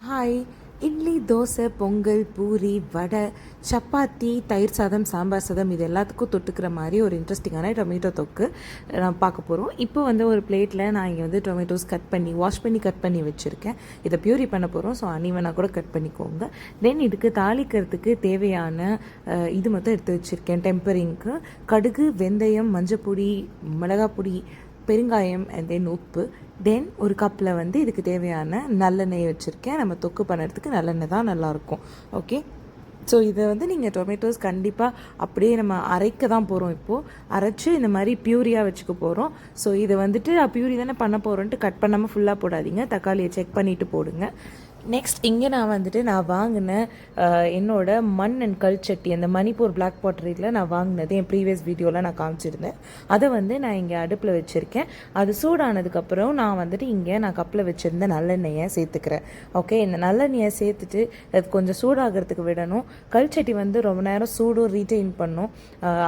Hi. Idli, dosa, Pongal, puri, வடை, சப்பாத்தி, தயிர் சாதம், சாம்பார் சாதம் இது எல்லாத்துக்கும் தொட்டுக்கிற மாதிரி ஒரு இன்ட்ரெஸ்டிங்கான டொமேட்டோ தொக்கு நான் பார்க்க போகிறோம். இப்போ ஒரு பிளேட்டில் நான் இங்கே டொமேட்டோஸ் கட் பண்ணி வாஷ் பண்ணி கட் பண்ணி வச்சுருக்கேன். இதை பியூரி பண்ண போகிறோம். ஸோ அனிவனாக கூட கட் பண்ணிக்கோங்க. தென் இதுக்கு தாளிக்கிறதுக்கு தேவையான இது மட்டும் எடுத்து வச்சுருக்கேன். டெம்பரிங்க்கு கடுகு, வெந்தயம், மஞ்சப்பொடி, மிளகாப்பொடி, பெருங்காயம் அண்ட் தென் உப்பு. தென் ஒரு கப்பில் இதுக்கு தேவையான நல்லெண்ணெய் வச்சுருக்கேன். நம்ம தொக்கு பண்ணுறதுக்கு நல்லெண்ணெய் தான் நல்லாயிருக்கும். ஓகே, ஸோ இதை நீங்கள் டொமேட்டோஸ் கண்டிப்பாக அப்படியே நம்ம அரைக்க தான் போகிறோம். இப்போது அரைச்சி இந்த மாதிரி பியூரியாக வச்சுக்க போகிறோம். ஸோ இதை பியூரி தானே பண்ண போகிறோன்ட்டு கட் பண்ணாமல் ஃபுல்லாக போடாதீங்க. தக்காளியை செக் பண்ணிவிட்டு போடுங்க. நெக்ஸ்ட் இங்கே நான் வாங்கின என்னோட மண் அண்ட் கல் சட்டி, அந்த மணிப்பூர் பிளாக் பாட்டரியில் நான் வாங்கினது என் ப்ரீவியஸ் வீடியோவில் நான் காமிச்சிருந்தேன். அதை நான் இங்கே அடுப்பில் வச்சுருக்கேன். அது சூடானதுக்கப்புறம் நான் இங்கே நான் கப்பில் வச்சுருந்த நல்லெண்ணெயை சேர்த்துக்கிறேன். ஓகே, இந்த நல்லெண்ணெயை சேர்த்துட்டு அது கொஞ்சம் சூடாகிறதுக்கு விடணும். கல் சட்டி ரொம்ப நேரம் சூடும் ரீட்டைன் பண்ணும்.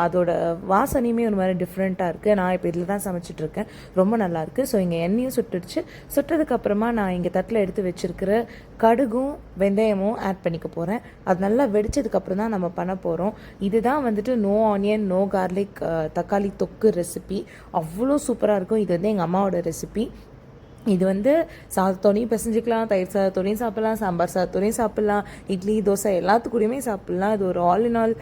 அதோட வாசனையுமே ஒரு மாதிரி டிஃப்ரெண்ட்டாக இருக்குது. நான் இப்போ இதில் தான் சமைச்சிட்ருக்கேன். ரொம்ப நல்லாயிருக்கு. ஸோ இங்கே எண்ணெயும் சுட்டுடுச்சு. சுட்டதுக்கப்புறமா நான் இங்கே தட்டில் எடுத்து வச்சுருக்கிற கடுகும் வெந்தயமும் ஆட் பண்ணிக்க போகிறேன். அது நல்லா வெடிச்சதுக்கப்புறம் தான் நம்ம பண்ண போகிறோம். இதுதான் நோ ஆனியன் நோ கார்லிக் தக்காளி தொக்கு ரெசிபி. அவ்வளோ சூப்பராக இருக்கும். இது எங்கள் அம்மாவோட ரெசிபி. இது சாதத்தோடையும் பிசைஞ்சிக்கலாம், தயிர் சாதத்தோடையும் சாப்பிட்லாம், சாம்பார் சாதத்தோடையும் சாப்பிட்லாம், இட்லி தோசை எல்லாத்துக்கூடயுமே சாப்பிட்லாம். இது ஒரு ஆல் இன் ஆல்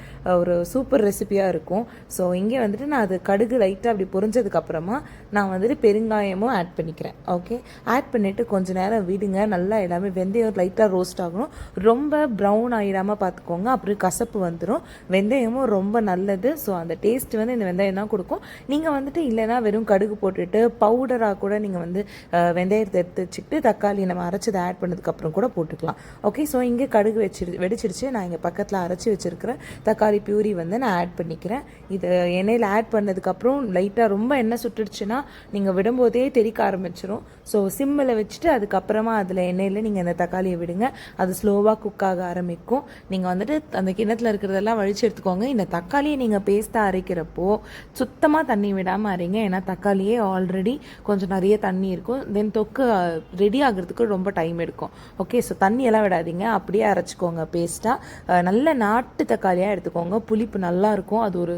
ஒரு சூப்பர் ரெசிபியாக இருக்கும். ஸோ இங்கே நான் அது கடுகு லைட்டாக அப்படி பொரிஞ்சதுக்கப்புறமா நான் பெருங்காயமும் ஆட் பண்ணிக்கிறேன். ஓகே, ஆட் பண்ணிவிட்டு கொஞ்சம் நேரம் விடுங்க. நல்லா எல்லாமே வெந்தயம் லைட்டாக ரோஸ்ட் ஆகணும். ரொம்ப ப்ரௌன் ஆகிடாமல் பார்த்துக்கோங்க, அப்புறம் கசப்பு வந்துடும். வெந்தயமும் ரொம்ப நல்லது. ஸோ அந்த டேஸ்ட் இந்த வெந்தயம் தான் கொடுக்கும். நீங்கள் இல்லைன்னா வெறும் கடுகு போட்டுட்டு பவுடராக கூட நீங்கள் வெந்தயத்தை எடுத்து வச்சுக்கிட்டு தக்காளி நம்ம அரைச்சதை ஆட் பண்ணதுக்கப்புறம் கூட போட்டுக்கலாம். ஓகே, ஸோ இங்கே கடுகு வெடிச்சிருச்சு. நான் இங்கே பக்கத்தில் அரைச்சி வச்சுருக்கிற தக்காளி பியூரி நான் ஆட் பண்ணிக்கிறேன். இது எண்ணெயில் ஆட் பண்ணதுக்கப்புறம் லைட்டாக ரொம்ப எண்ணெய் சுட்டுடுச்சுன்னா நீங்கள் விடும்போதே தெறிக்க ஆரம்பிச்சிடும். ஸோ சிம்மில் வச்சுட்டு அதுக்கப்புறமா அதில் எண்ணெயில் நீங்கள் அந்த தக்காளியை விடுங்க. அது ஸ்லோவாக குக் ஆக ஆரம்பிக்கும். நீங்கள் அந்த கிணத்துல இருக்கிறதெல்லாம் வழிச்சு எடுத்துக்கோங்க. இந்த தக்காளியை நீங்கள் பேஸ்ட்டாக அரைக்கிறப்போ சுத்தமாக தண்ணி விடாமல் அரைங்க. ஏன்னா தக்காளியே ஆல்ரெடி கொஞ்சம் நிறைய தண்ணி இருக்கும். தென் தொக்கு ரெடி ஆகிறதுக்கு ரொம்ப டைம் எடுக்கும். ஓகே, ஸோ தண்ணியெல்லாம் விடாதீங்க, அப்படியே அரைச்சிக்கோங்க பேஸ்ட்டாக. நல்ல நாட்டு தக்காளியாக எடுத்துக்கோங்க. புளிப்பு நல்லாயிருக்கும். அது ஒரு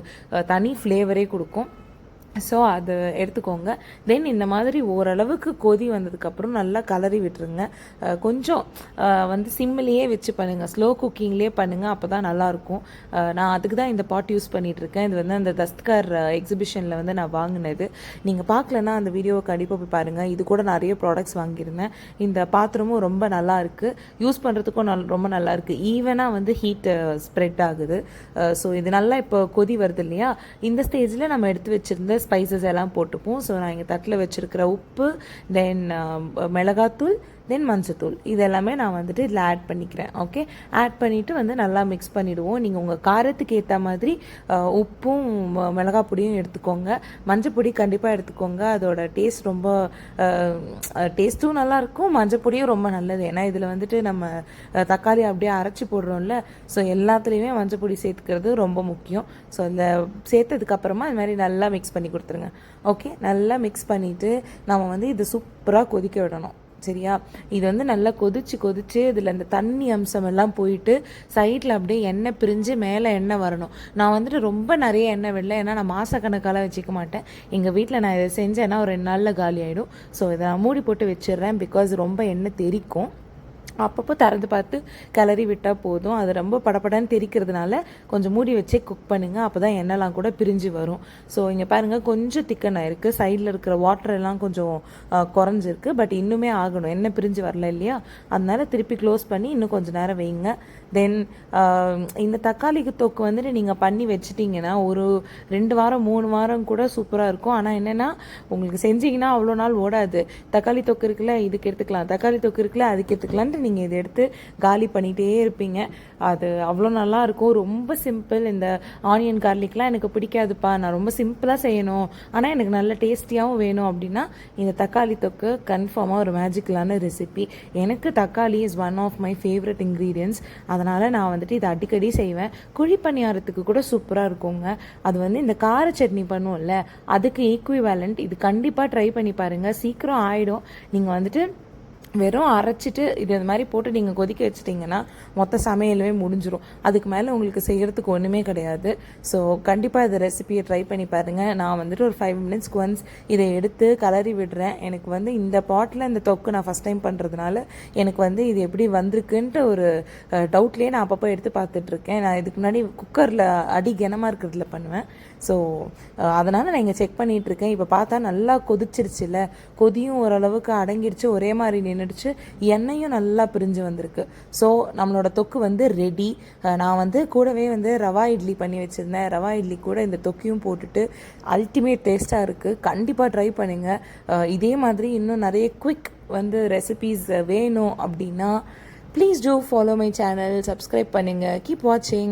தனி ஃப்ளேவரே கொடுக்கும். ஸோ அது எடுத்துக்கோங்க. தென் இந்த மாதிரி ஓரளவுக்கு கொதி வந்ததுக்கப்புறம் நல்லா கலரி விட்டுருங்க. கொஞ்சம் சிம்மிலேயே வச்சு பண்ணுங்கள், ஸ்லோ குக்கிங்லேயே பண்ணுங்கள். அப்போ தான் நல்லாயிருக்கும். நான் அதுக்கு தான் இந்த பாட் யூஸ் பண்ணிகிட்ருக்கேன். இது அந்த தஸ்த்கார் எக்ஸிபிஷனில் நான் வாங்கினது. நீங்கள் பார்க்கலன்னா அந்த வீடியோவை கண்டிப்பாக போய் பாருங்கள். இது கூட நிறைய ப்ராடக்ட்ஸ் வாங்கியிருந்தேன். இந்த பாத்திரமும் ரொம்ப நல்லா இருக்குது. யூஸ் பண்ணுறதுக்கும் ரொம்ப நல்லா இருக்குது. ஈவனாக ஹீட் ஸ்ப்ரெட் ஆகுது. ஸோ இது நல்லா இப்போ கொதி வருது இல்லையா, இந்த ஸ்டேஜில் நம்ம எடுத்து வச்சுருந்த ஸ்பைசஸ் எல்லாம் போட்டுப்போம். ஸோ நான் இங்கே தட்டில் வச்சுருக்கிற உப்பு, தென் மிளகாத்தூள், தென் மஞ்சத்தூள் இது எல்லாமே நான் இதில் ஆட் பண்ணிக்கிறேன். ஓகே, ஆட் பண்ணிவிட்டு நல்லா மிக்ஸ் பண்ணிவிடுவோம். நீங்கள் உங்கள் காரத்துக்கு ஏற்ற மாதிரி உப்பும் மிளகாய் பொடியும் எடுத்துக்கோங்க. மஞ்சப்பொடி கண்டிப்பாக எடுத்துக்கோங்க. அதோட டேஸ்ட் ரொம்ப டேஸ்ட்டும் நல்லாயிருக்கும். மஞ்சப்பொடியும் ரொம்ப நல்லது. ஏன்னா இதில் நம்ம தக்காளி அப்படியே அரைச்சி போடுறோம்ல, ஸோ எல்லாத்துலேயுமே மஞ்சப்பொடி சேர்த்துக்கிறது ரொம்ப முக்கியம். ஸோ அதில் சேர்த்ததுக்கப்புறமா இது மாதிரி நல்லா மிக்ஸ் பண்ணி கொடுத்துருங்க. ஓகே, நல்லா மிக்ஸ் பண்ணிவிட்டு நம்ம இது சூப்பராக கொதிக்க விடணும். சரியா, இது நல்லா கொதிச்சு இதில் அந்த தண்ணி அம்சம் எல்லாம் போயிட்டு சைடில் அப்படியே எண்ணெய் பிரிஞ்சு மேலே எண்ணெய் வரணும். நான் ரொம்ப நிறைய எண்ணெய் விடல, ஏன்னா நான் மாதக்கணக்கால் வச்சுக்க மாட்டேன். எங்கள் வீட்டில் நான் இதை செஞ்சேன்னா ஒரு 2 நாளில் காலி ஆகிடும். ஸோ இதை நான் மூடி போட்டு வச்சிடுறேன். பிகாஸ் ரொம்ப எண்ணெய் தெறிக்கும். அப்பப்போ திறந்து பார்த்து கிளறி விட்டால் போதும். அது ரொம்ப படப்படன்னு தெரிக்கிறதுனால கொஞ்சம் மூடி வச்சே குக் பண்ணுங்கள். அப்போ தான் எண்ணெய்லாம் கூட பிரிஞ்சு வரும். ஸோ இங்கே பாருங்கள், கொஞ்சம் திக்கன் ஆயிருக்கு. சைடில் இருக்கிற வாட்டர் எல்லாம் கொஞ்சம் குறைஞ்சிருக்கு. பட் இன்னுமே ஆகணும், எண்ணெய் பிரிஞ்சு வரல இல்லையா, அதனால திருப்பி க்ளோஸ் பண்ணி இன்னும் கொஞ்சம் நேரம் வைங்க. தென் இந்த தக்காளிக்கு தொக்கு நீங்கள் பண்ணி வச்சிட்டிங்கன்னா ஒரு 2 வாரம் 3 வாரம் கூட சூப்பராக இருக்கும். ஆனால் என்னென்னா உங்களுக்கு செஞ்சிங்கன்னா அவ்வளோ நாள் ஓடாது. தக்காளி தொக்கு இருக்குல்ல, இதுக்கு எடுத்துக்கலாம், தக்காளி தொக்கு இருக்குல்ல, அதுக்கு எடுத்துக்கலான்ட்டு நீங்கள் இதை எடுத்து காலி பண்ணிகிட்டே இருப்பீங்க. அது அவ்வளோ நல்லாயிருக்கும். ரொம்ப சிம்பிள். இந்த ஆனியன் கார்லிக்லாம் எனக்கு பிடிக்காதுப்பா, நான் ரொம்ப சிம்பிளாக செய்யணும், ஆனால் எனக்கு நல்ல டேஸ்டியாகவும் வேணும் அப்படின்னா இந்த தக்காளி தொக்கு கன்ஃபார்மாக ஒரு மேஜிக்கலான ரெசிபி. எனக்கு தக்காளி is one of my favourite ingredients. அதனால் நான் இதை அடிக்கடி செய்வேன். குழி பணியாரத்துக்கு கூட சூப்பராக இருக்குங்க. அது இந்த கார சட்னி பண்ணுவோம்ல, அதுக்கு ஈக்குவிவேலண்ட். இது கண்டிப்பாக ட்ரை பண்ணி பாருங்கள், சீக்கிரம் ஆகிடும். நீங்கள் வெறும் அரைச்சிட்டு இது மாதிரி போட்டு நீங்கள் கொதிக்க வச்சிட்டிங்கன்னா மொத்த சமையலுமே முடிஞ்சிடும். அதுக்கு மேலே உங்களுக்கு செய்கிறதுக்கு ஒன்றுமே கிடையாது. ஸோ கண்டிப்பாக இந்த ரெசிபியை ட்ரை பண்ணி பாருங்கள். நான் வந்துட்டு ஒரு 5 மினிட்ஸ்க்கு ஒன்ஸ் இதை எடுத்து கலரி விடுறேன். எனக்கு வந்து இந்த பாட்டில் இந்த தொக்கு நான் ஃபஸ்ட் டைம் பண்ணுறதுனால எனக்கு வந்து இது எப்படி வந்திருக்குன்ட்டு ஒரு டவுட்லேயே நான் அப்பப்போ எடுத்து பார்த்துட்ருக்கேன். நான் இதுக்கு முன்னாடி குக்கரில் அடி கனமாக இருக்கிறதுல பண்ணுவேன். ஸோ அதனால் நான் இங்கே செக் பண்ணிகிட்ருக்கேன். இப்போ பார்த்தா நல்லா கொதிச்சிருச்சுல, கொதியும் ஓரளவுக்கு அடங்கிடுச்சு, ஒரே மாதிரி நின்றுடுச்சு, எண்ணெயும் நல்லா பிரிஞ்சு வந்திருக்கு. ஸோ நம்மளோட தொக்கு வந்து ரெடி. நான் வந்து கூடவே வந்து ரவா இட்லி பண்ணி வச்சுருந்தேன். ரவா இட்லி கூட இந்த தொக்கையும் போட்டுட்டு அல்டிமேட் டேஸ்ட்டாக இருக்குது. கண்டிப்பாக ட்ரை பண்ணுங்கள். இதே மாதிரி இன்னும் நிறைய குவிக் வந்து ரெசிபீஸ் வேணும் அப்படின்னா please do follow my channel, subscribe பண்ணுங்கள். கீப் வாட்சிங்.